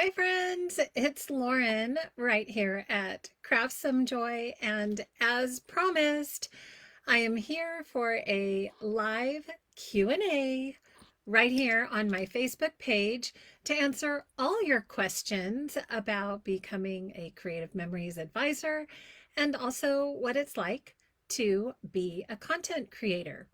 Hi, friends. It's Lauren right here at Craft Some Joy. And as promised, I am here for a live Q&A right here on my Facebook page to answer all your questions about becoming a Creative Memories advisor and also what it's like to be a content creator.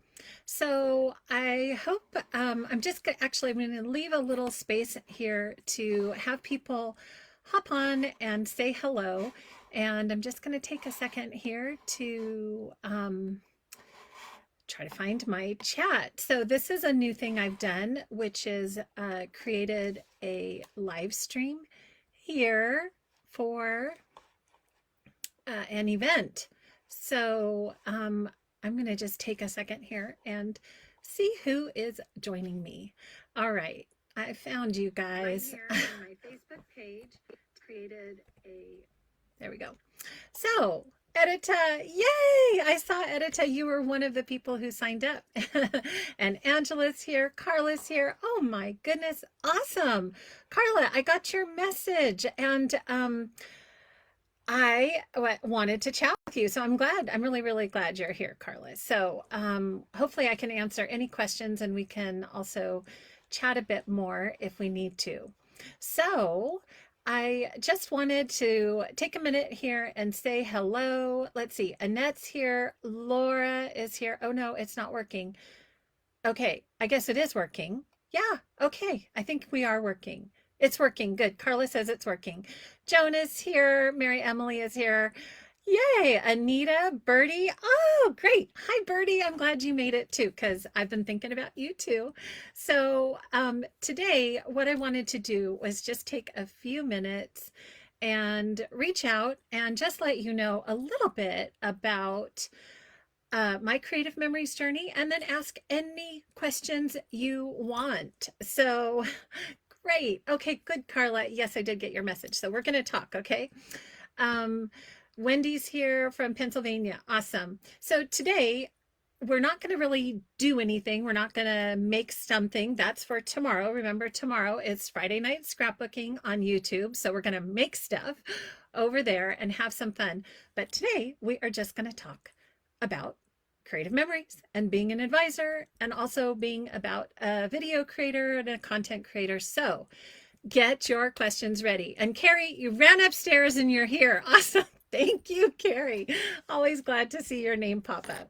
So I hope I'm just actually I'm going to leave a little space here to have people hop on and say hello. And I'm just going to take a second here to try to find my chat. So this is a new thing I've done, which is created a live stream here for an event. So I'm going to just take a second here and see who is joining me. All right, I found you guys. Right here on my Facebook page, created a, there we go. So Edita, yay! I saw Edita. You were one of the people who signed up. And Angela's here. Carla's here. Oh my goodness. Awesome. Carla, I got your message. And I wanted to chat with you. So I'm glad. I'm really, really glad you're here, Carla. So hopefully I can answer any questions and we can also chat a bit more if we need to. So I just wanted to take a minute here and say hello. Let's see. Annette's here. Laura is here. Oh, no, it's not working. Okay. I guess it is working. Yeah. Okay. I think we are working. It's working. Good. Carla says it's working. Jonah's here. Mary Emily is here. Yay. Anita, Birdie. Oh, great. Hi, Birdie. I'm glad you made it too, because I've been thinking about you too. So today, what I wanted to do was just take a few minutes and reach out and just let you know a little bit about my creative memories journey and then ask any questions you want. So great. Okay, good, Carla. Yes, I did get your message. So we're going to talk, okay? Wendy's here from Pennsylvania. Awesome. So today, we're not going to really do anything. We're not going to make something. That's for tomorrow. Remember, tomorrow is Friday night scrapbooking on YouTube. So we're going to make stuff over there and have some fun. But today, we are just going to talk about creative memories and being an advisor and also being about a video creator and a content creator. So get your questions ready. And Carrie, you ran upstairs and you're here. Awesome. Thank you, Carrie. Always glad to see your name pop up.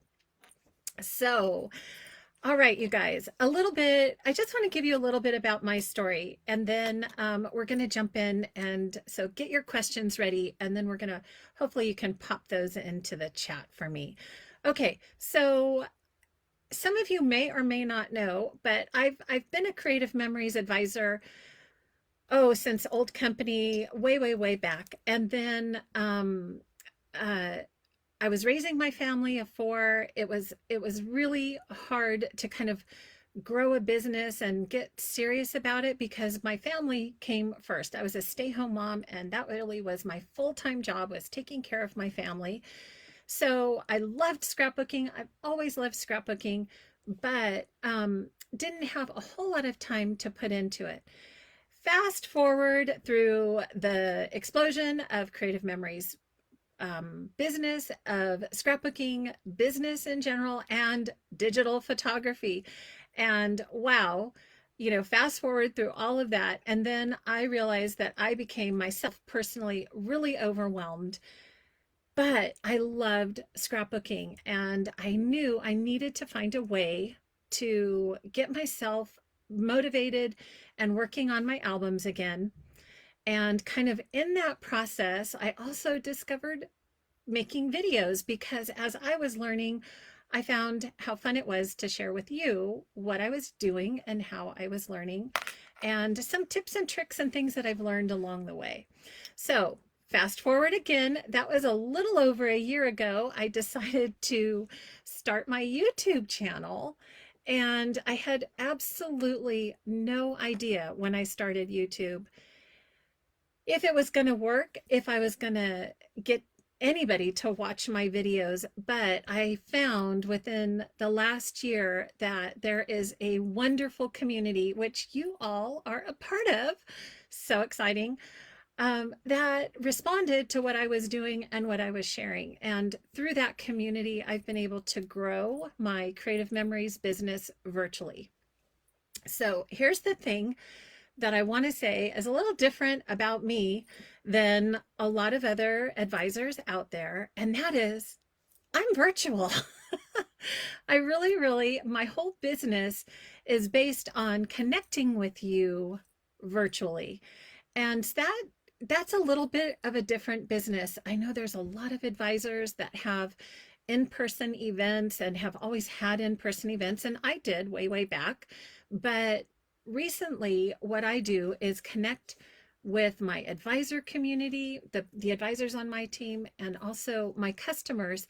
So, all right, you guys, a little bit, I just want to give you a little bit about my story and then we're going to jump in. And so get your questions ready and then we're going to, hopefully you can pop those into the chat for me. Okay, so some of you may or may not know, but I've been a creative memories advisor, since old company, way back. And then I was raising my family of four. It was really hard to kind of grow a business and get serious about it because my family came first. I was a stay-home mom, and that really was my full-time job, was taking care of my family. So I loved scrapbooking. I've always loved scrapbooking, but didn't have a whole lot of time to put into it. Fast forward through the explosion of creative memories, business, of scrapbooking, business in general, and digital photography. And wow, fast forward through all of that. And then I realized that I became myself personally really overwhelmed. But I loved scrapbooking and I knew I needed to find a way to get myself motivated and working on my albums again. And kind of in that process, I also discovered making videos because as I was learning, I found how fun it was to share with you what I was doing and how I was learning and some tips and tricks and things that I've learned along the way. So fast forward again, that was a little over a year ago. I decided to start my YouTube channel. And I had absolutely no idea when I started YouTube if it was going to work, if I was going to get anybody to watch my videos. But I found within the last year that there is a wonderful community, which you all are a part of. so exciting, that responded to what I was doing and what I was sharing. And through that community, I've been able to grow my Creative Memories business virtually. So here's the thing that I want to say is a little different about me than a lot of other advisors out there, and that is I'm virtual. I really, my whole business is based on connecting with you virtually. And that's a little bit of a different business. I know there's a lot of advisors that have in-person events and have always had in-person events, and I did way back. But recently, what I do is connect with my advisor community, the advisors on my team, and also my customers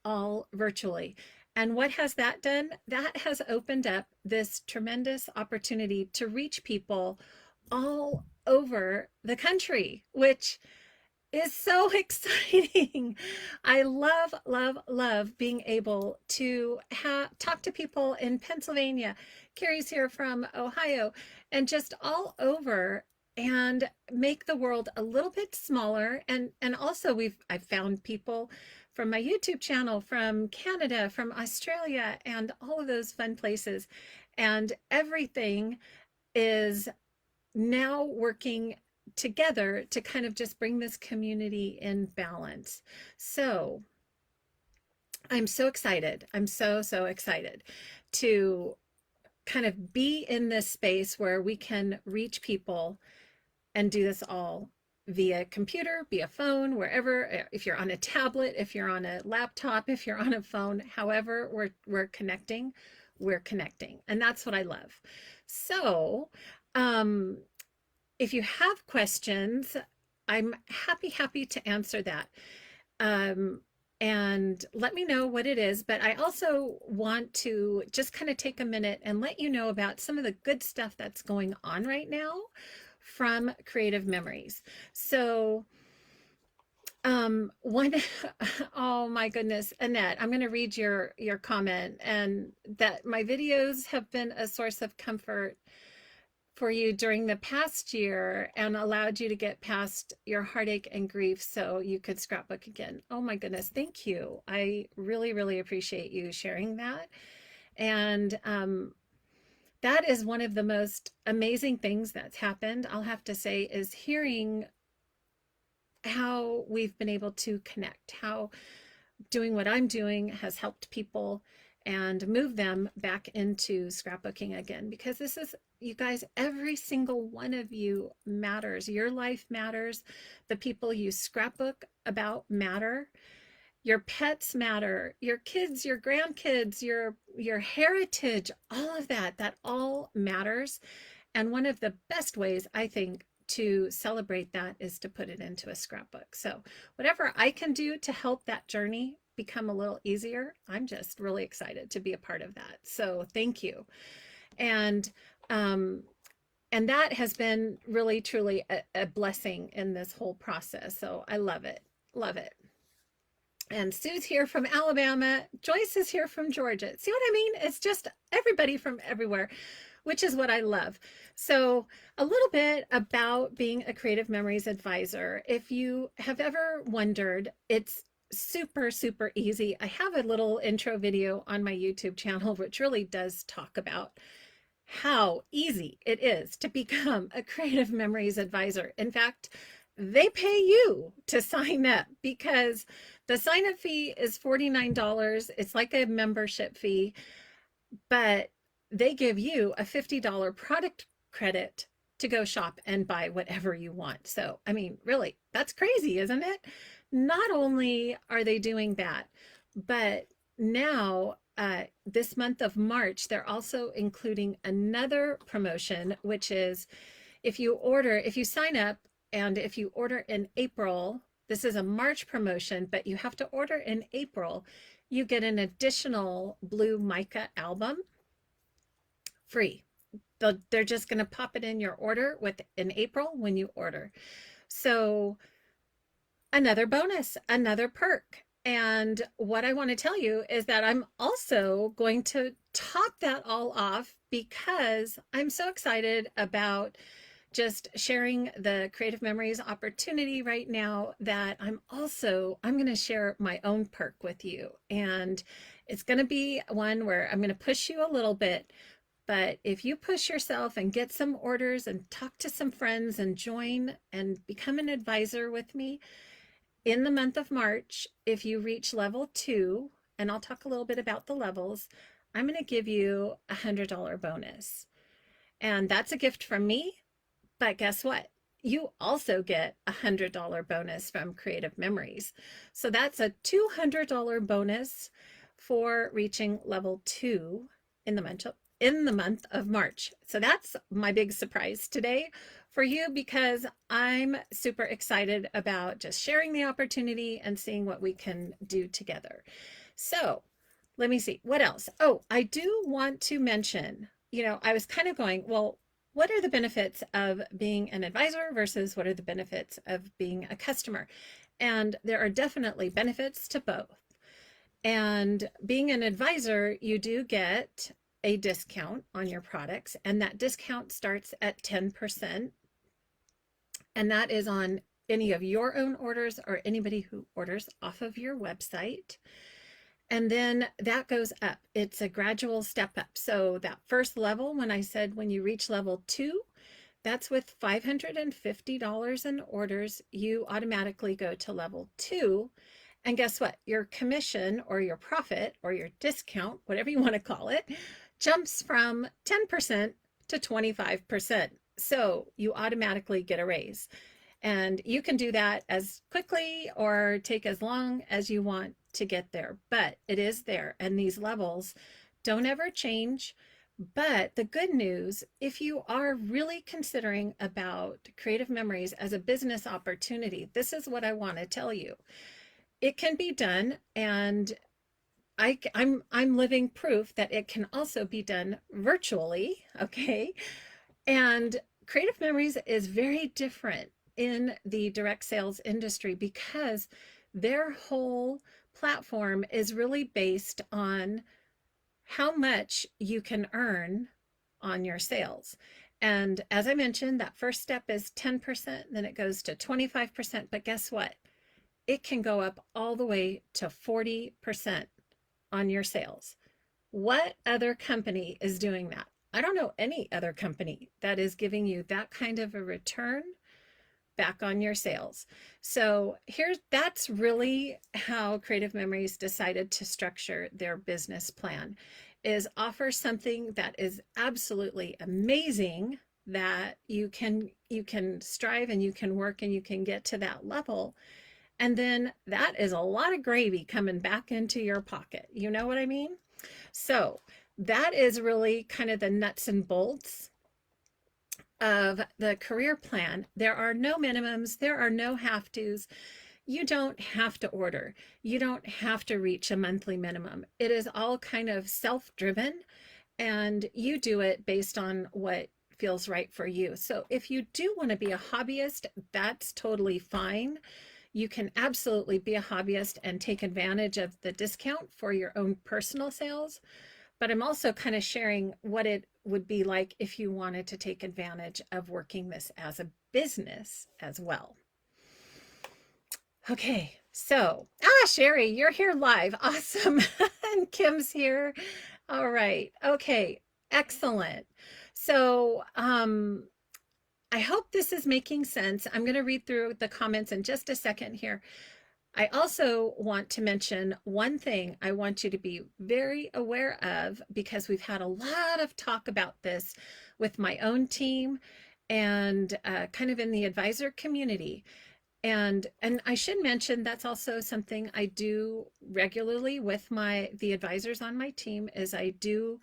all virtually. And what has that done? That has opened up this tremendous opportunity to reach people all over the country, which is so exciting. I love being able to talk to people in Pennsylvania. Carrie's here from Ohio, and just all over, and make the world a little bit smaller. And also I've found people from my YouTube channel from Canada, from Australia, and all of those fun places. And everything is now working together to kind of just bring this community in balance. So I'm so excited. I'm so excited to kind of be in this space where we can reach people and do this all via computer, via phone, wherever, if you're on a tablet, if you're on a laptop, if you're on a phone, however we're connecting, we're connecting. And that's what I love. So, if you have questions, I'm happy to answer that. And let me know what it is. But I also want to just kind of take a minute and let you know about some of the good stuff that's going on right now from Creative Memories. So, one, oh my goodness, Annette, I'm going to read your comment, and that my videos have been a source of comfort for you during the past year and allowed you to get past your heartache and grief so you could scrapbook again. Oh my goodness, thank you. I really appreciate you sharing that. And that is one of the most amazing things that's happened, I'll have to say, is hearing how we've been able to connect, how doing what I'm doing has helped people and move them back into scrapbooking again. Because this is, you guys, every single one of you matters. Your life matters. The people you scrapbook about matter. Your pets matter. Your kids, your grandkids, your heritage, all of that all matters. And one of the best ways, I think, to celebrate that is to put it into a scrapbook. So whatever I can do to help that journey become a little easier, I'm just really excited to be a part of that. So thank you. And that has been really truly a blessing in this whole process. So I love it. And Sue's here from Alabama. Joyce is here from Georgia. See what I mean? It's just everybody from everywhere, which is what I love. So a little bit about being a Creative Memories advisor. If you have ever wondered, it's super easy. I have a little intro video on my YouTube channel, which really does talk about how easy it is to become a Creative Memories advisor. In fact, they pay you to sign up because the sign-up fee is $49. It's like a membership fee, but they give you a $50 product credit to go shop and buy whatever you want. So, I mean, really, that's crazy, isn't it? Not only are they doing that, but now this month of March, they're also including another promotion, which is if you sign up and if you order in April, this is a March promotion, but you have to order in April, you get an additional blue mica album free. They're just going to pop it in your order in April when you order. So another bonus, another perk. And what I want to tell you is that I'm also going to top that all off because I'm so excited about just sharing the Creative Memories opportunity right now that I'm going to share my own perk with you. And it's going to be one where I'm going to push you a little bit, but if you push yourself and get some orders and talk to some friends and join and become an advisor with me in the month of March, if you reach level 2, and I'll talk a little bit about the levels, I'm going to give you $100 bonus. And that's a gift from me. But guess what? You also get a $100 bonus from Creative Memories. So that's a $200 bonus for reaching level 2 in the month of March. So that's my big surprise today for you, because I'm super excited about just sharing the opportunity and seeing what we can do together. So let me see what else. Oh, I do want to mention, I was kind of going, well, what are the benefits of being an advisor versus what are the benefits of being a customer? And there are definitely benefits to both. And being an advisor, you do get a discount on your products, and that discount starts at 10%. And that is on any of your own orders or anybody who orders off of your website. And then that goes up. It's a gradual step up. So that first level, when I said when you reach level 2, that's with $550 in orders, you automatically go to level 2. And guess what? Your commission or your profit or your discount, whatever you want to call it, jumps from 10% to 25%. So you automatically get a raise. And you can do that as quickly or take as long as you want to get there, but it is there. And these levels don't ever change. But the good news, if you are really considering about Creative Memories as a business opportunity, this is what I want to tell you. It can be done, and I'm living proof that it can also be done virtually, okay? And Creative Memories is very different in the direct sales industry because their whole platform is really based on how much you can earn on your sales. And as I mentioned, that first step is 10%, then it goes to 25%. But guess what? It can go up all the way to 40% on your sales. What other company is doing that? I don't know any other company that is giving you that kind of a return back on your sales. So that's really how Creative Memories decided to structure their business plan, is offer something that is absolutely amazing, that you can strive and you can work and you can get to that level. And then that is a lot of gravy coming back into your pocket. You know what I mean? So that is really kind of the nuts and bolts of the career plan. There are no minimums, there are no have tos. You don't have to order. You don't have to reach a monthly minimum. It is all kind of self-driven, and you do it based on what feels right for you. So if you do want to be a hobbyist, that's totally fine. You can absolutely be a hobbyist and take advantage of the discount for your own personal sales. But I'm also kind of sharing what it would be like if you wanted to take advantage of working this as a business as well. Okay, so, Sherry, you're here live. Awesome. And Kim's here. All right. Okay, excellent. So, I hope this is making sense. I'm going to read through the comments in just a second here. I also want to mention one thing I want you to be very aware of, because we've had a lot of talk about this with my own team and kind of in the advisor community. And I should mention that's also something I do regularly with the advisors on my team, is I do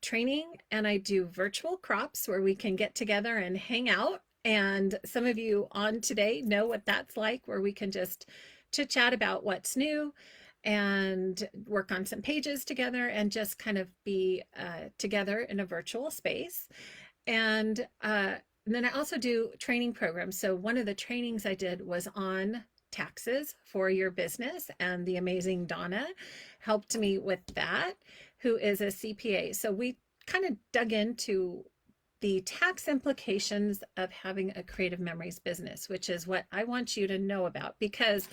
training and I do virtual crops where we can get together and hang out. And some of you on today know what that's like, where we can just chit chat about what's new and work on some pages together and just kind of be together in a virtual space. And then I also do training programs. So one of the trainings I did was on taxes for your business, and the amazing Donna helped me with that, who is a CPA. So we kind of dug into the tax implications of having a Creative Memories business, which is what I want you to know about. Because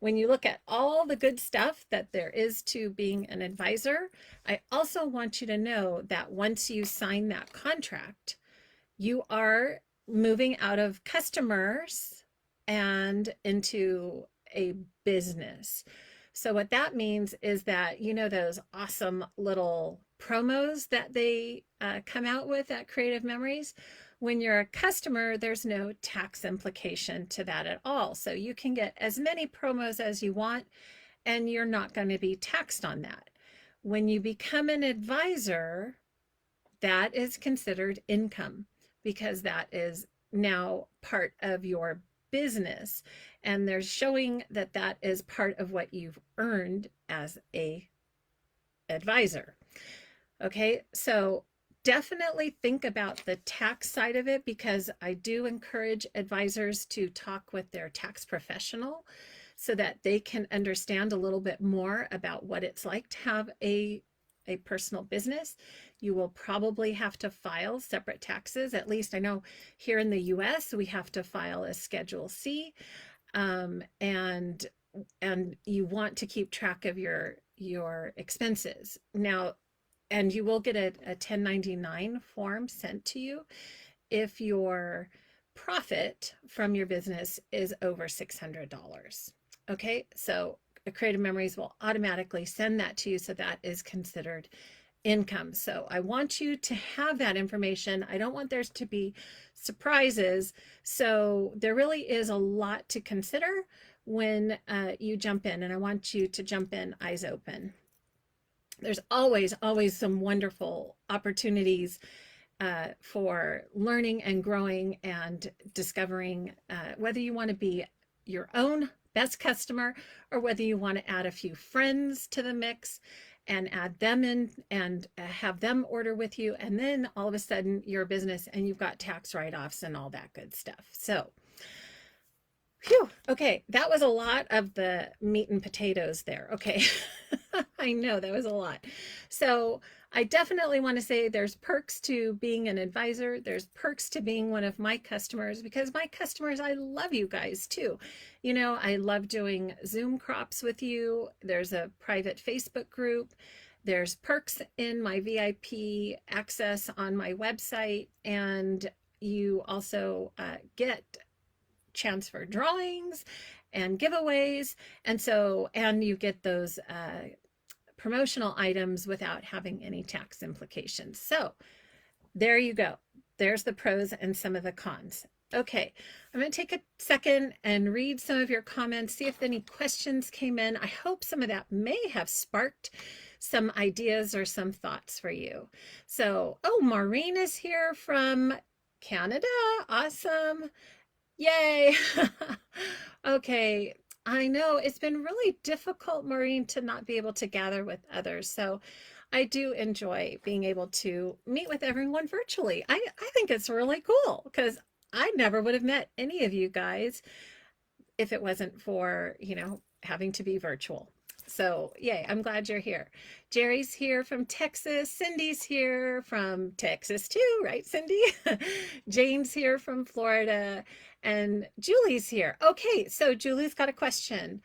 when you look at all the good stuff that there is to being an advisor, I also want you to know that once you sign that contract, you are moving out of customers and into a business. So what that means is that, you know, those awesome little promos that they come out with at Creative Memories, when you're a customer, there's no tax implication to that at all. So you can get as many promos as you want, and you're not going to be taxed on that. When you become an advisor, that is considered income because that is now part of your business, and they're showing that that is part of what you've earned as a advisor. Okay, so definitely think about the tax side of it, because I do encourage advisors to talk with their tax professional so that they can understand a little bit more about what it's like to have a personal business. You will probably have to file separate taxes. At least I know here in the US, we have to file a Schedule C, and you want to keep track of your expenses. Now, and you will get a 1099 form sent to you if your profit from your business is over $600. Okay, so Creative Memories will automatically send that to you, so that is considered income. So I want you to have that information. I don't want there to be surprises. So there really is a lot to consider when you jump in, and I want you to jump in eyes open. There's always some wonderful opportunities for learning and growing and discovering, whether you want to be your own best customer or whether you want to add a few friends to the mix and add them in and have them order with you. And then all of a sudden you're a business and you've got tax write-offs and all that good stuff. So, phew, okay, that was a lot of the meat and potatoes there. Okay. I know that was a lot. So I definitely want to say there's perks to being an advisor. There's perks to being one of my customers, because my customers, I love you guys too. You know, I love doing Zoom crops with you. There's a private Facebook group. There's perks in my VIP access on my website. And you also get chance for drawings and giveaways. And you get those promotional items without having any tax implications. So there you go. There's the pros and some of the cons. Okay, I'm going to take a second and read some of your comments, see if any questions came in. I hope some of that may have sparked some ideas or some thoughts for you. So, oh, Maureen is here from Canada. Awesome. Yay. Okay. I know it's been really difficult, Maureen, to not be able to gather with others. So I do enjoy being able to meet with everyone virtually. I think it's really cool because I never would have met any of you guys if it wasn't for, you know, having to be virtual. So yay, I'm glad you're here. Jerry's here from Texas. Cindy's here from Texas too, right, Cindy? Jane's here from Florida. And Julie's here. Okay, so Julie's got a question.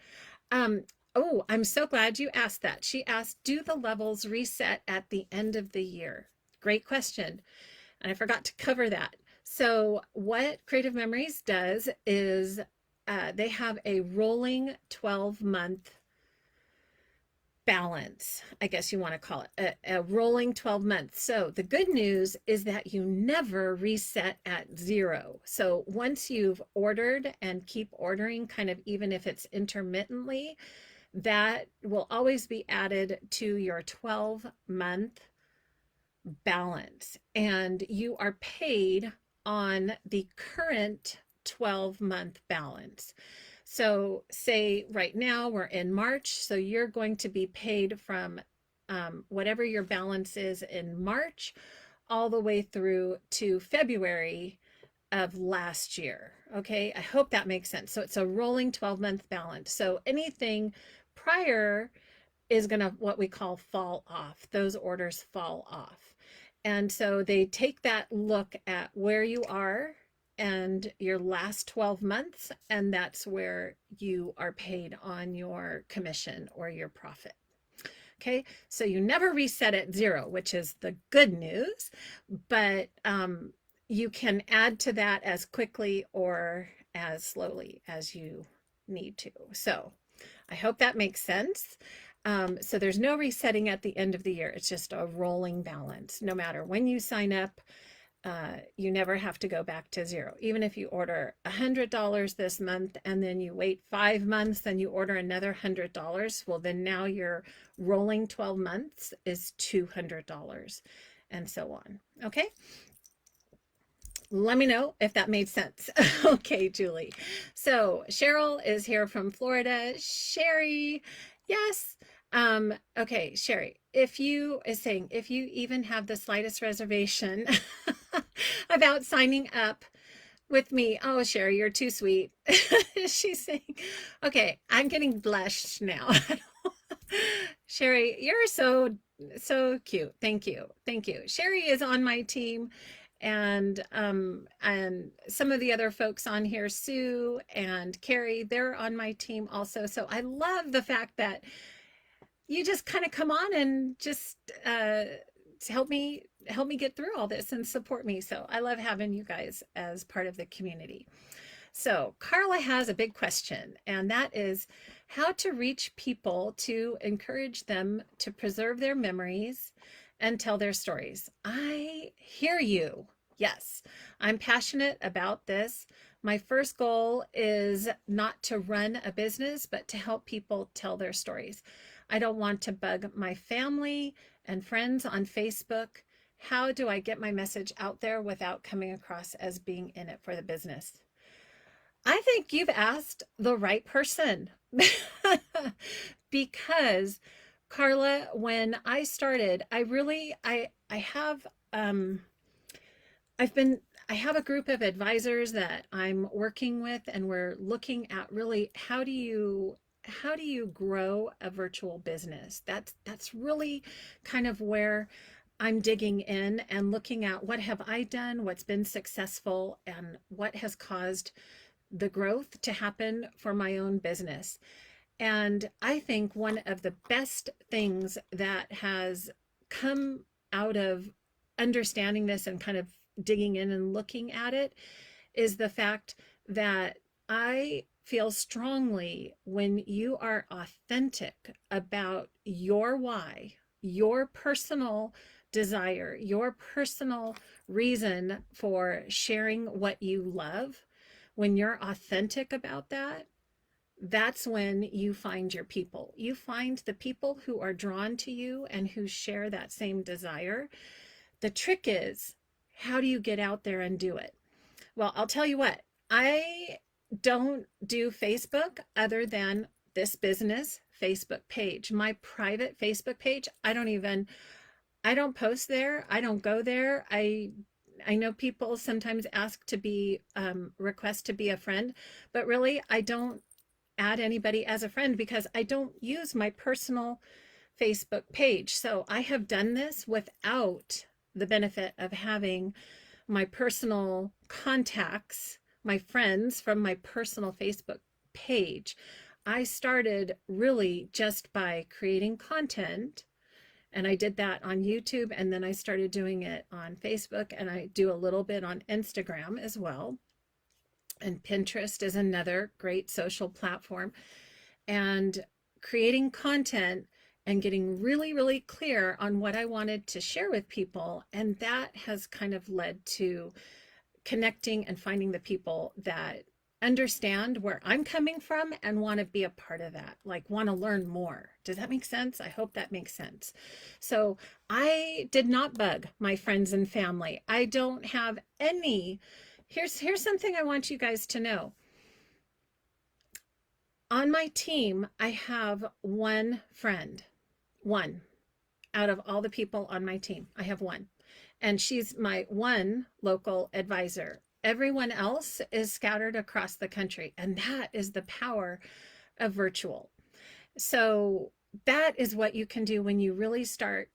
Oh, I'm so glad you asked that. She asked, do the levels reset at the end of the year? Great question. And I forgot to cover that. So what Creative Memories does is they have a rolling 12-month balance, I guess you want to call it, a rolling 12 months. So the good news is that you never reset at zero. So once you've ordered and keep ordering, kind of even if it's intermittently, that will always be added to your 12-month balance. And you are paid on the current 12-month balance. So say right now we're in March, so you're going to be paid from whatever your balance is in March all the way through to February of last year. Okay, I hope that makes sense. So it's a rolling 12-month balance. So anything prior is going to what we call fall off. Those orders fall off. And so they take that look at where you are and your last 12 months, and that's where you are paid on your commission or your profit. Okay, so you never reset at zero, which is the good news, but you can add to that as quickly or as slowly as you need to. So I hope that makes sense. So there's no resetting at the end of the year. It's just a rolling balance. No matter when you sign up, you never have to go back to zero. Even if you order $100 this month and then you wait 5 months and you order another $100, well, then now your rolling 12 months is $200 and so on. Okay. Let me know if that made sense. Okay, Julie. So Cheryl is here from Florida. Sherry, yes. Okay, Sherry, if you is saying if you even have the slightest reservation about signing up with me, oh Sherry, you're too sweet. She's saying, okay, I'm getting blushed now. Sherry, you're so cute. Thank you. Thank you. Sherry is on my team and some of the other folks on here, Sue and Carrie, they're on my team also. So I love the fact that you just kind of come on and just help me get through all this and support me. So I love having you guys as part of the community. So Carla has a big question, and that is how to reach people to encourage them to preserve their memories and tell their stories. I hear you. Yes, I'm passionate about this. My first goal is not to run a business, but to help people tell their stories. I don't want to bug my family and friends on Facebook. How do I get my message out there without coming across as being in it for the business? I think you've asked the right person. Because Carla, when I started, I have I've been I have a group of advisors that I'm working with, and we're looking at really how do you grow a virtual business. That's really kind of where I'm digging in and looking at what have I done, what's been successful, and what has caused the growth to happen for my own business. And I think one of the best things that has come out of understanding this and kind of digging in and looking at it is the fact that I feel strongly when you are authentic about your why, your personal desire, your personal reason for sharing what you love, when you're authentic about that, that's when you find your people. You find the people who are drawn to you and who share that same desire. The trick is, how do you get out there and do it? Well, I'll tell you what, I don't do Facebook other than this business Facebook page. My private Facebook page, I don't post there. I don't go there. I know people sometimes ask to be request to be a friend, but really I don't add anybody as a friend because I don't use my personal Facebook page. So I have done this without the benefit of having my personal contacts, my friends from my personal Facebook page. I started really just by creating content, and I did that on YouTube, and then I started doing it on Facebook, and I do a little bit on Instagram as well. And Pinterest is another great social platform. And creating content and getting really, really clear on what I wanted to share with people. And that has kind of led to connecting and finding the people that understand where I'm coming from and want to be a part of that, like want to learn more. Does that make sense? I hope that makes sense. So I did not bug my friends and family. I don't have any. Here's something I want you guys to know. On my team, I have one friend, one out of all the people on my team. I have one, and she's my one local advisor. Everyone else is scattered across the country, and that is the power of virtual. So that is what you can do when you really start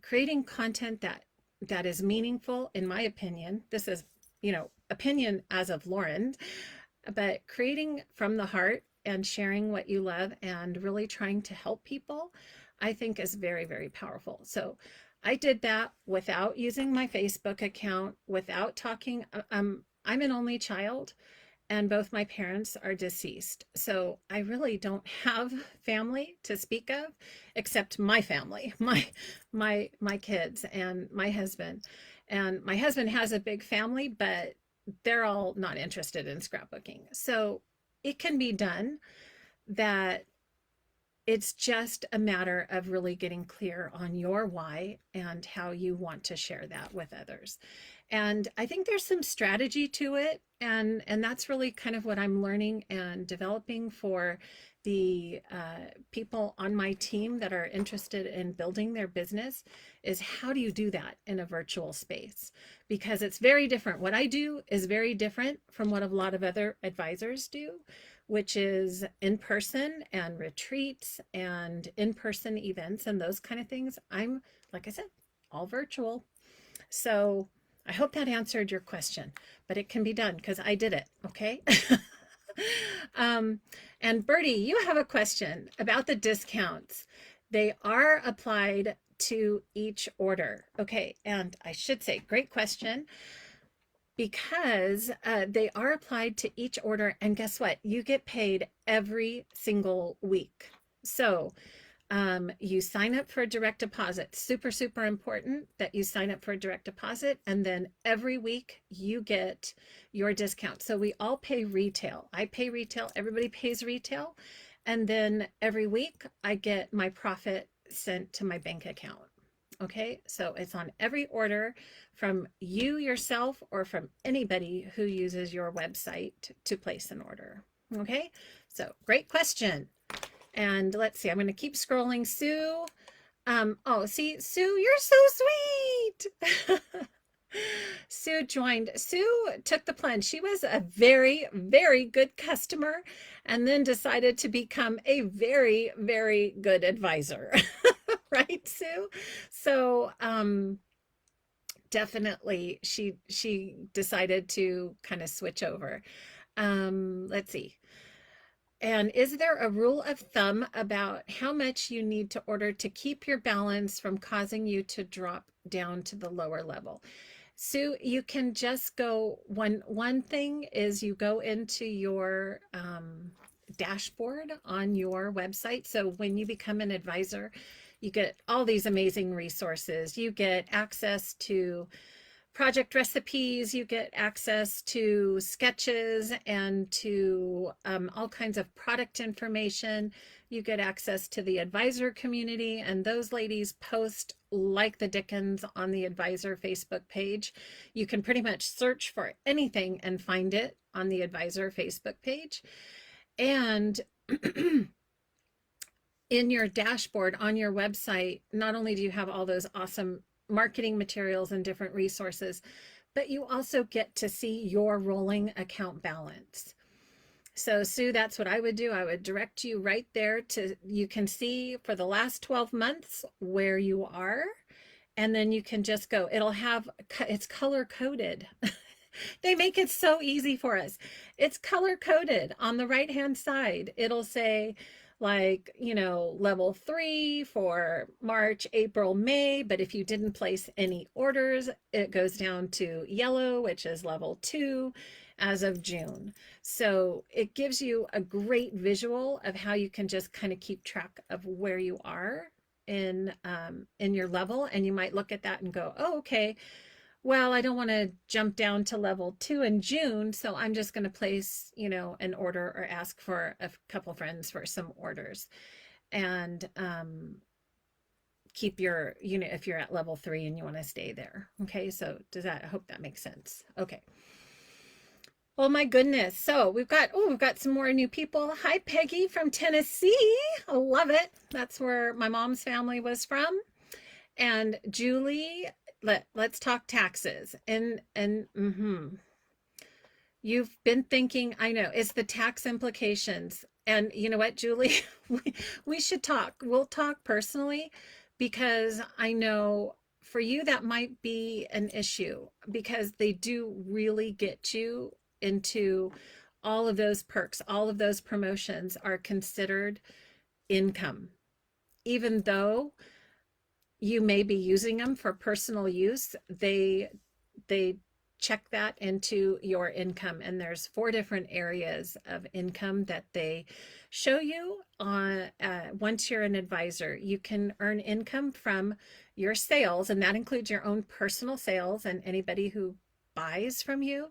creating content that is meaningful, in my opinion. This is, opinion as of Lauren, but creating from the heart and sharing what you love and really trying to help people, I think is very, very powerful. So I did that without using my Facebook account, without talking. I'm an only child, and both my parents are deceased. So I really don't have family to speak of except my family, my kids and my husband. And my husband has a big family, but they're all not interested in scrapbooking. So it can be done, that it's just a matter of really getting clear on your why and how you want to share that with others. And I think there's some strategy to it, and that's really kind of what I'm learning and developing for the people on my team that are interested in building their business, is how do you do that in a virtual space? Because it's very different. What I do is very different from what a lot of other advisors do, which is in person and retreats and in person events and those kind of things. I'm, like I said, all virtual. So I hope that answered your question, but it can be done because I did it. Okay. um, and Bertie, you have a question about the discounts. They are applied to each order. Okay. And I should say, great question, because they are applied to each order. And guess what? You get paid every single week. So you sign up for a direct deposit. Super, super important that you sign up for a direct deposit. And then every week you get your discount. So we all pay retail. I pay retail. Everybody pays retail. And then every week I get my profit sent to my bank account. Okay, so it's on every order from you yourself or from anybody who uses your website to place an order. Okay, so great question. And let's see, I'm going to keep scrolling. Sue. Oh, see, Sue, you're so sweet. Sue joined. Sue took the plunge. She was a very, very good customer and then decided to become a very, very good advisor. Right, Sue? So, definitely she decided to kind of switch over. Let's see. And is there a rule of thumb about how much you need to order to keep your balance from causing you to drop down to the lower level? Sue, you can just go, one thing is you go into your dashboard on your website. So when you become an advisor, you get all these amazing resources. You get access to project recipes, you get access to sketches and to all kinds of product information. You get access to the advisor community, and those ladies post like the dickens on the advisor Facebook page. You can pretty much search for anything and find it on the advisor Facebook page. And in your dashboard on your website, not only do you have all those awesome marketing materials and different resources, but you also get to see your rolling account balance. So Sue, that's what I would do. I would direct you right there to, you can see for the last 12 months where you are, and then you can just go, it'll have, it's color coded. They make it so easy for us. It's color coded on the right hand side. It'll say, like, level 3 for March, April, May. But if you didn't place any orders, it goes down to yellow, which is level 2 as of June. So it gives you a great visual of how you can just kind of keep track of where you are in your level. And you might look at that and go, oh, okay, well, I don't want to jump down to level 2 in June, so I'm just going to place, an order or ask for a couple friends for some orders, and keep your, if you're at level 3 and you want to stay there. Okay, so I hope that makes sense. Okay. Oh my goodness. So we've got some more new people. Hi, Peggy from Tennessee. I love it. That's where my mom's family was from. And Julie, let's talk taxes. And you've been thinking, I know, it's the tax implications. And you know what, Julie, we should talk. We'll talk personally, because I know for you that might be an issue because they do really get you into all of those perks, all of those promotions are considered income, even though you may be using them for personal use. They check that into your income, and there's 4 different areas of income that they show you on once you're an advisor. You can earn income from your sales, and that includes your own personal sales and anybody who buys from you.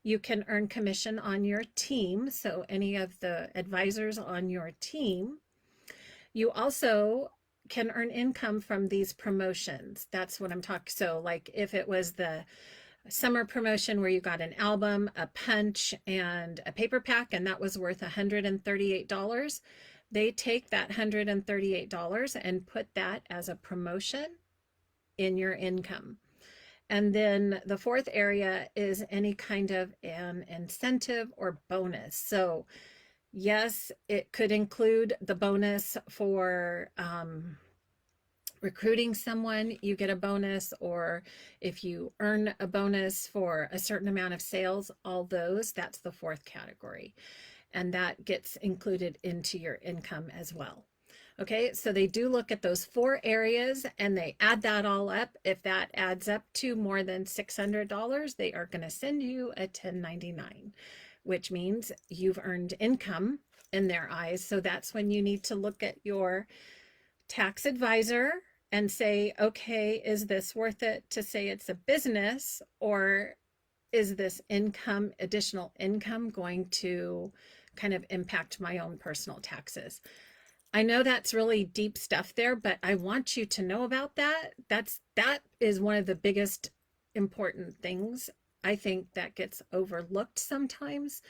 You can earn commission on your team, so any of the advisors on your team. You also can earn income from these promotions. That's what I'm talking. So like if it was the summer promotion where you got an album, a punch, and a paper pack, and that was worth $138, they take that $138 and put that as a promotion in your income. And then the 4th area is any kind of an incentive or bonus. So yes, it could include the bonus for recruiting someone, you get a bonus, or if you earn a bonus for a certain amount of sales, all those, that's the 4th category. And that gets included into your income as well. Okay, so they do look at those 4 areas and they add that all up. If that adds up to more than $600, they are going to send you a 1099, which means you've earned income in their eyes. So that's when you need to look at your tax advisor and say, okay, is this worth it to say it's a business, or is this income, additional income, going to kind of impact my own personal taxes? I know that's really deep stuff there, but I want you to know about that. That is one of the biggest important things I think that gets overlooked sometimes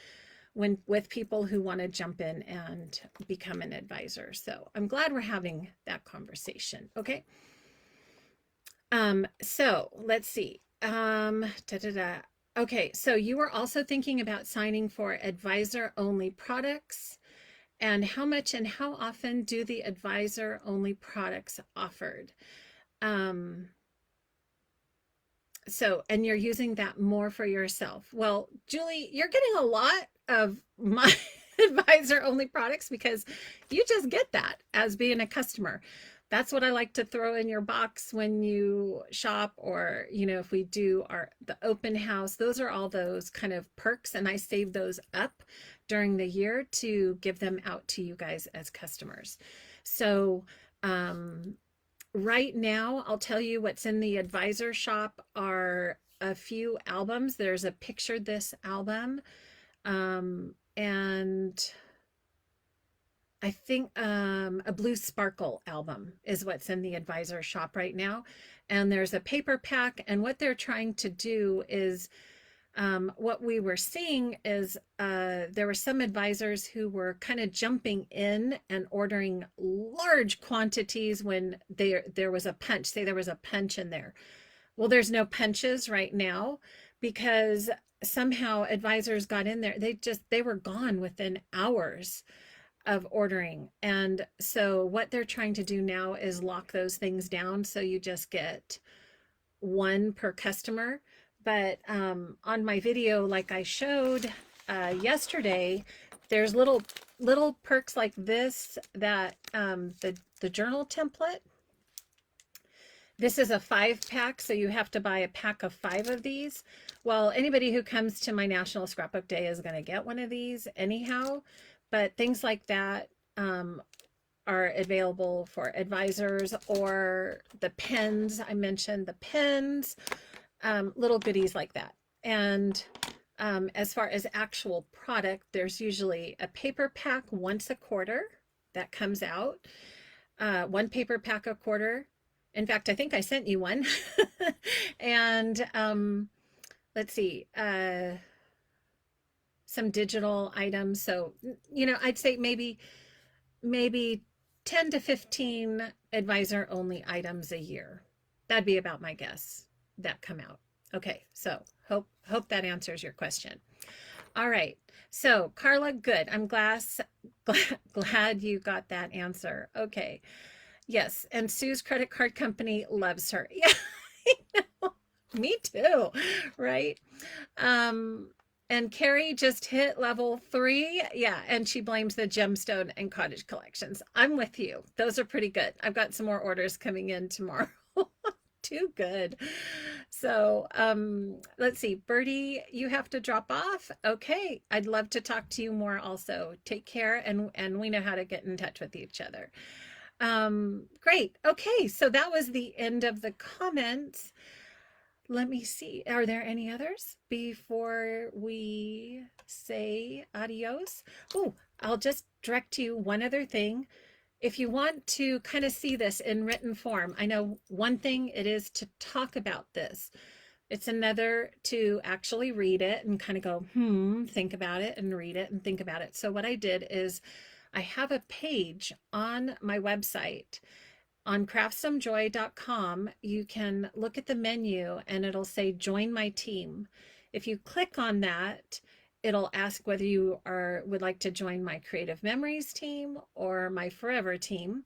when with people who want to jump in and become an advisor. So I'm glad we're having that conversation. Okay. So let's see. Okay, so you were also thinking about signing for advisor only products, and how much and how often do the advisor only products offered? So, and you're using that more for yourself. Well, Julie, you're getting a lot of my advisor only products because you just get that as being a customer. That's what I like to throw in your box when you shop, or, you know, if we do the open house. Those are all those kind of perks, and I save those up during the year to give them out to you guys as customers. So, right now, I'll tell you what's in the advisor shop are a few albums. There's a Picture This album, and I think a Blue Sparkle album is what's in the advisor shop right now. And there's a paper pack. And what they're trying to do is what we were seeing is there were some advisors who were kind of jumping in and ordering large quantities when there was a punch. Say there was a punch in there. Well, there's no punches right now because somehow advisors got in there. They were gone within hours of ordering. And so what they're trying to do now is lock those things down, so you just get one per customer. But on my video, like I showed yesterday, there's little perks like this, that the journal template. This is a 5-pack, so you have to buy a pack of 5 of these. Well, anybody who comes to my National Scrapbook Day is going to get one of these anyhow. But things like that are available for advisors, or the pens. I mentioned the pens, little goodies like that. And as far as actual product, there's usually a paper pack once a quarter that comes out. 1 paper pack a quarter. In fact, I think I sent you one. And let's see. Some digital items. So, you know, I'd say maybe 10 to 15 advisor only items a year. That'd be about my guess that come out. Okay, so hope that answers your question. All right, so Carla, good. I'm glad you got that answer. Okay, Yes, and Sue's credit card company loves her. Yeah, I know. Me too, right? Um, and Carrie just hit level 3. Yeah, and she blames the gemstone and cottage collections. I'm with you. Those are pretty good. I've got some more orders coming in tomorrow. Too good. So, let's see. Birdie, you have to drop off. Okay. I'd love to talk to you more also. Take care, and we know how to get in touch with each other. Great. Okay, so that was the end of the comments. Let me see. Are there any others before we say adios? Oh, I'll just direct you one other thing. If you want to kind of see this in written form, I know one thing it is to talk about this. It's another to actually read it and kind of go, think about it and read it and think about it. So what I did is I have a page on my website on craftssomejoy.com. You can look at the menu and it'll say join my team. If you click on that, it'll ask whether you would like to join my Creative Memories team or my Forever team.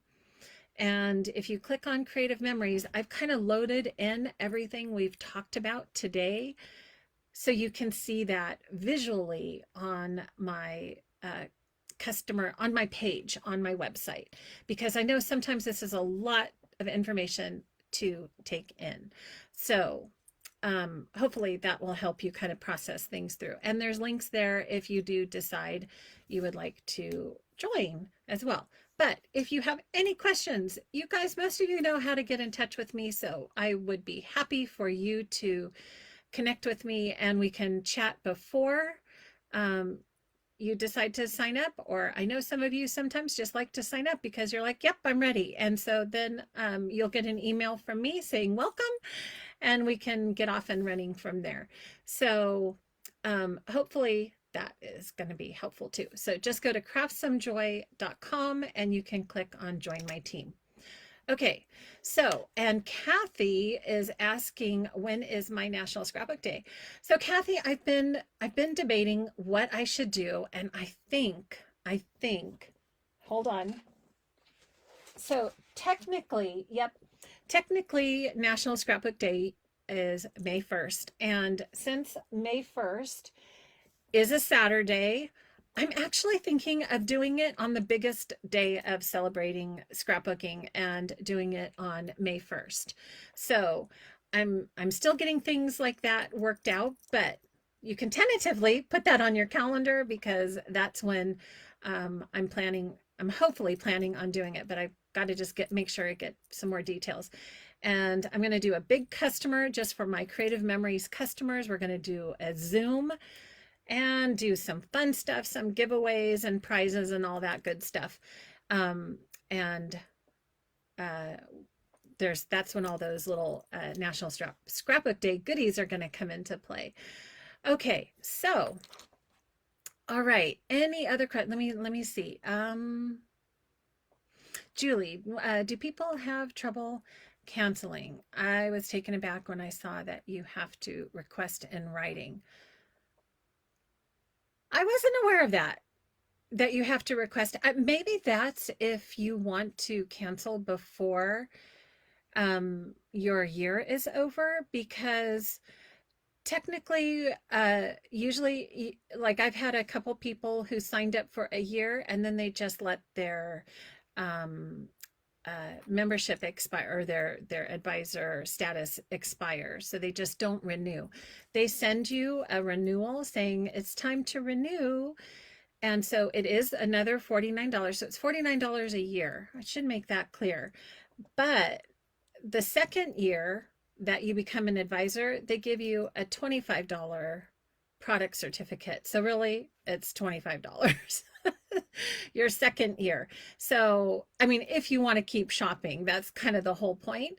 And if you click on Creative Memories, I've kind of loaded in everything we've talked about today, so you can see that visually on my on my page on my website, because I know sometimes this is a lot of information to take in. So hopefully that will help you kind of process things through. And there's links there if you do decide you would like to join as well. But if you have any questions, you guys, most of you know how to get in touch with me. So I would be happy for you to connect with me and we can chat before you decide to sign up. Or I know some of you sometimes just like to sign up because you're like, yep, I'm ready. And so then you'll get an email from me saying welcome, and we can get off and running from there. So hopefully that is going to be helpful too. So just go to craftssomejoy.com and you can click on join my team. Okay, so, and Kathy is asking, when is my National Scrapbook Day? So Kathy, I've been debating what I should do, and I think, hold on. So technically National Scrapbook Day is May 1st. And since May 1st is a Saturday, I'm actually thinking of doing it on the biggest day of celebrating scrapbooking and doing it on May 1st. So I'm still getting things like that worked out, but you can tentatively put that on your calendar because that's when I'm hopefully planning on doing it, but I've got to just make sure I get some more details. And I'm going to do a big customer just for my Creative Memories customers. We're going to do a Zoom and do some fun stuff, some giveaways and prizes and all that good stuff. And that's when all those little National Scrapbook Day goodies are going to come into play. Okay, so all right. Any other let me see. Julie, do people have trouble canceling? I was taken aback when I saw that you have to request in writing. I wasn't aware of that you have to request. Maybe that's if you want to cancel before your year is over, because technically, usually, like I've had a couple people who signed up for a year and then they just let their membership expire, or their advisor status expire, so they just don't renew. They send you a renewal saying it's time to renew, and so it is another $49. So it's $49 a year. I should make that clear. But the second year that you become an advisor, they give you a $25 product certificate. So really, it's $25 your second year. So, I mean, if you want to keep shopping, that's kind of the whole point.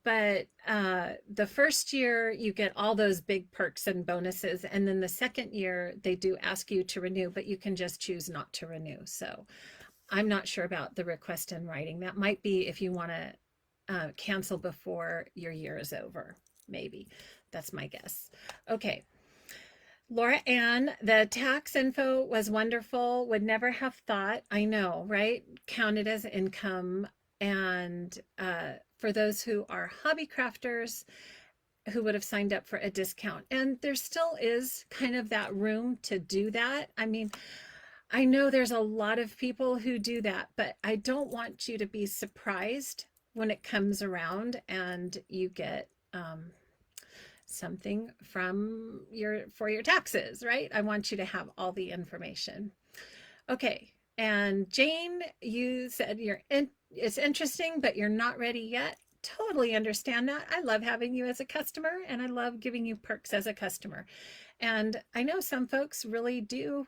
But the first year, you get all those big perks and bonuses. And then the second year, they do ask you to renew, but you can just choose not to renew. So I'm not sure about the request in writing. That might be if you want to cancel before your year is over, maybe. That's my guess. Okay. Laura Ann, the tax info was wonderful. Would never have thought. I know, right? Counted as income. And for those who are hobby crafters who would have signed up for a discount. And there still is kind of that room to do that. I mean, I know there's a lot of people who do that, but I don't want you to be surprised when it comes around and you get something for your taxes, right? I want you to have all the information. Okay. And Jane, you said it's interesting, but you're not ready yet. Totally understand that. I love having you as a customer and I love giving you perks as a customer. And I know some folks really do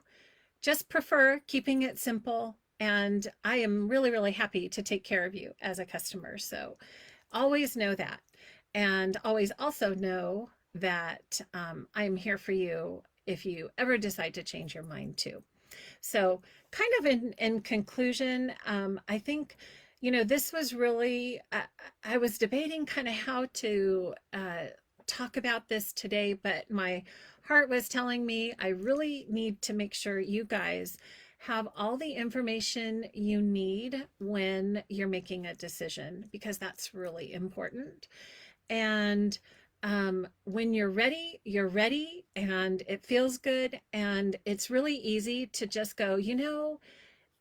just prefer keeping it simple. And I am really, really happy to take care of you as a customer. So always know that. And always also know that I'm here for you if you ever decide to change your mind too. So kind of in conclusion, I think, this was really, I was debating kind of how to talk about this today, but my heart was telling me I really need to make sure you guys have all the information you need when you're making a decision, because that's really important. And when you're ready, and it feels good. And it's really easy to just go,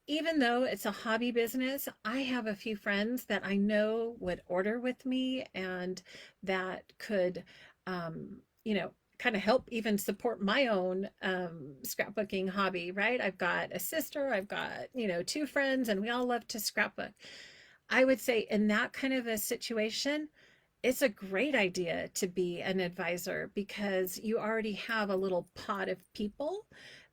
even though it's a hobby business, I have a few friends that I know would order with me and that could, kind of help even support my own scrapbooking hobby, right? I've got a sister, I've got, two friends, and we all love to scrapbook. I would say in that kind of a situation, it's a great idea to be an advisor because you already have a little pot of people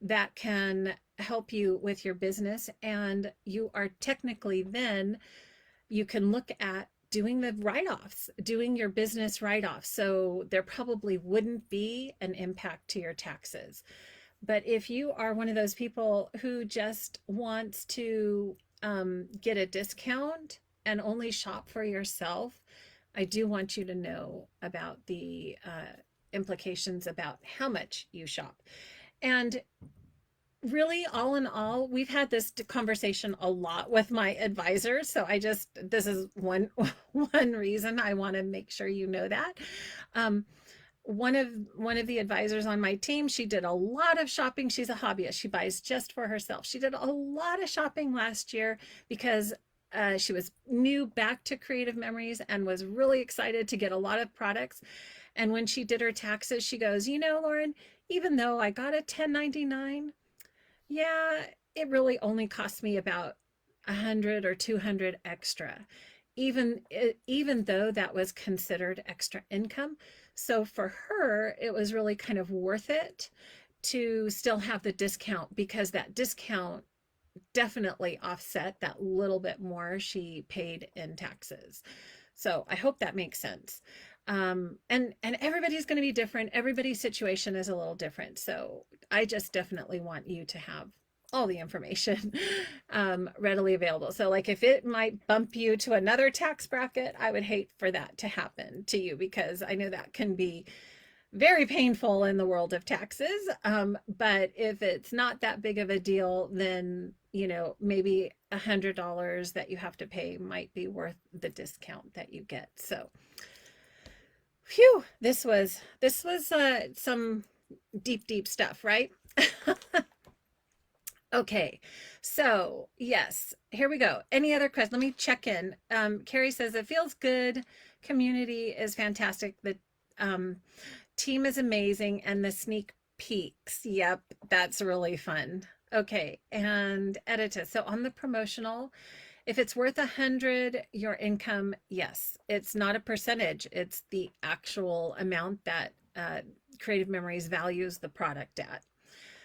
that can help you with your business. And you are technically then, you can look at doing the write-offs, doing your business write-offs. So there probably wouldn't be an impact to your taxes. But if you are one of those people who just wants to get a discount and only shop for yourself, I do want you to know about the implications about how much you shop. And really, all in all, we've had this conversation a lot with my advisors. So this is one reason I want to make sure you know that. One of the advisors on my team, she did a lot of shopping. She's a hobbyist. She buys just for herself. She did a lot of shopping last year because she was new back to Creative Memories and was really excited to get a lot of products. And when she did her taxes, she goes, Lauren, even though I got a 1099, yeah, it really only cost me about 100 or 200 extra, even though that was considered extra income. So for her, it was really kind of worth it to still have the discount because that discount definitely offset that little bit more she paid in taxes. So I hope that makes sense. And everybody's going to be different. Everybody's situation is a little different. So I just definitely want you to have all the information readily available. So like if it might bump you to another tax bracket, I would hate for that to happen to you because I know that can be very painful in the world of taxes. But if it's not that big of a deal, then, maybe $100 that you have to pay might be worth the discount that you get. So, phew, this was some deep stuff, right? Okay, so yes, here we go. Any other questions? Let me check in. Carrie says it feels good. Community is fantastic. The team is amazing, and the sneak peeks. Yep, that's really fun. Okay, and Edita. So on the promotional, if it's worth 100, your income, yes, it's not a percentage. It's the actual amount that Creative Memories values the product at.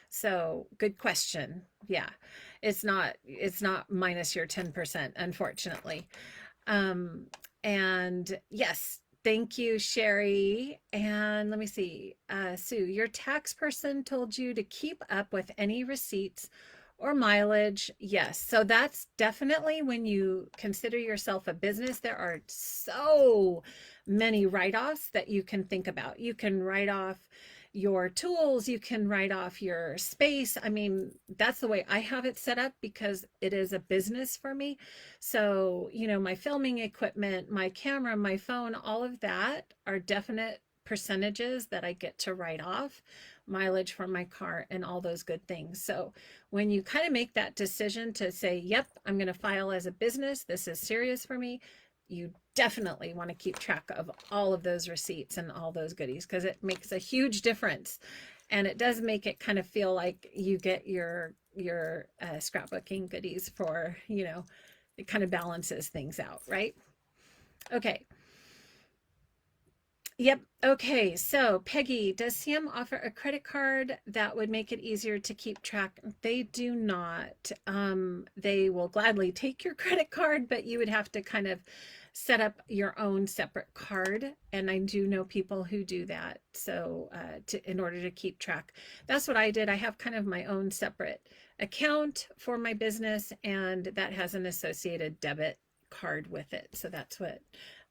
So good question. Yeah, it's not minus your 10%, unfortunately. And yes, thank you, Sherry. And let me see, Sue, your tax person told you to keep up with any receipts or mileage. Yes. So that's definitely when you consider yourself a business, there are so many write-offs that you can think about. You can write off your tools, you can write off your space. I mean, that's the way I have it set up because it is a business for me. So, you know, my filming equipment, my camera, my phone, all of that are definite percentages that I get to write off, mileage from my car and all those good things. So when you kind of make that decision to say, yep, I'm going to file as a business, this is serious for me, you definitely want to keep track of all of those receipts and all those goodies because it makes a huge difference. And it does make it kind of feel like you get your scrapbooking goodies for, you know, it kind of balances things out, right? Okay. Yep. Okay. So, Peggy, does Sam offer a credit card that would make it easier to keep track? They do not. They will gladly take your credit card, but you would have to kind of set up your own separate card. And I do know people who do that. So, in order to keep track, that's what I did. I have kind of my own separate account for my business, and that has an associated debit card with it. So that's what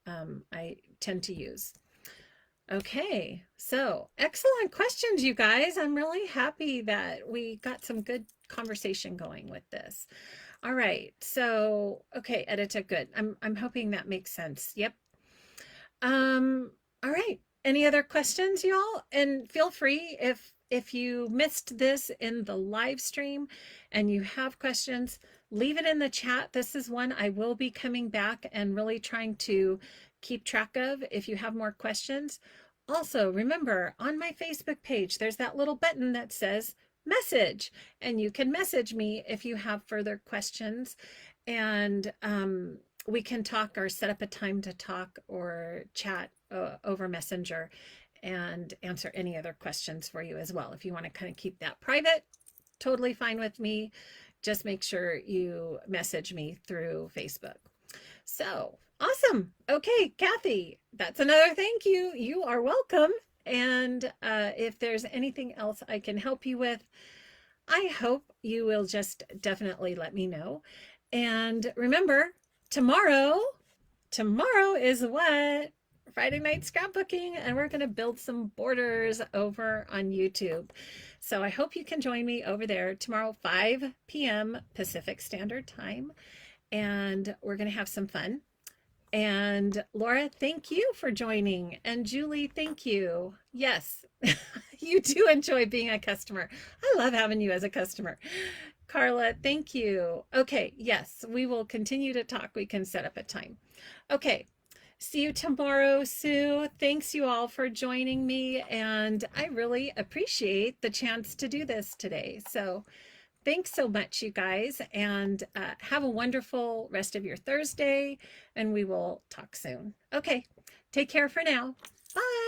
I tend to use. Okay, so excellent questions, you guys. I'm really happy that we got some good conversation going with this. All right, so okay, Edita, good. I'm hoping that makes sense. Yep. All right. Any other questions, y'all? And feel free if you missed this in the live stream and you have questions, leave it in the chat. This is one I will be coming back and really trying to keep track of if you have more questions. Also, remember on my Facebook page, there's that little button that says message, and you can message me if you have further questions, and we can talk or set up a time to talk or chat over Messenger and answer any other questions for you as well. If you want to kind of keep that private, totally fine with me. Just make sure you message me through Facebook. So awesome. Okay, Kathy, that's another thank you. You are welcome. And if there's anything else I can help you with, I hope you will just definitely let me know. And remember, tomorrow is what? Friday night scrapbooking, and we're going to build some borders over on YouTube. So I hope you can join me over there tomorrow, 5 p.m. Pacific Standard Time, and we're going to have some fun. And Laura, thank you for joining. And Julie, thank you. Yes, you do enjoy being a customer. I love having you as a customer. Carla, thank you. Okay, yes, we will continue to talk. We can set up a time. Okay, see you tomorrow, Sue. Thanks you all for joining me. And I really appreciate the chance to do this today. So thanks so much, you guys, and have a wonderful rest of your Thursday, and we will talk soon. Okay, take care for now. Bye.